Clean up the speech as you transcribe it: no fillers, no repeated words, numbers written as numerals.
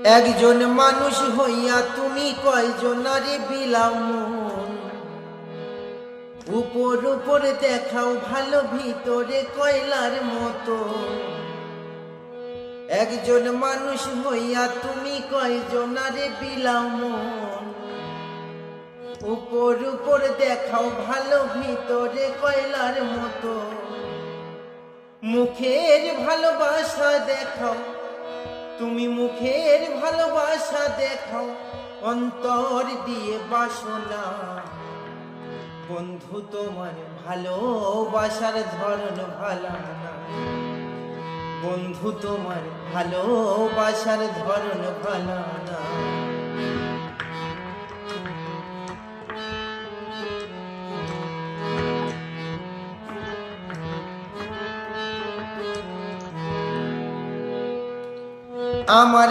একজন মানুষ হইয়া তুমি কয়জনারে বিলাও মন, উপর উপর দেখাও ভালো ভিতরে কয়লার মতো। একজন মানুষ হইয়া তুমি কয়জনারে বিলাও মন, উপর উপর দেখাও ভালো ভিতরে কয়লার মতো। মুখের ভালোবাসা দেখাও তুমি, মুখের ভালোবাসা দেখাও, অন্তর দিয়ে বাসনা। বন্ধু তোমার ভালোবাসার ধরন ভালো না, বন্ধু তোমার ভালোবাসার ধরন ভালো না। আমার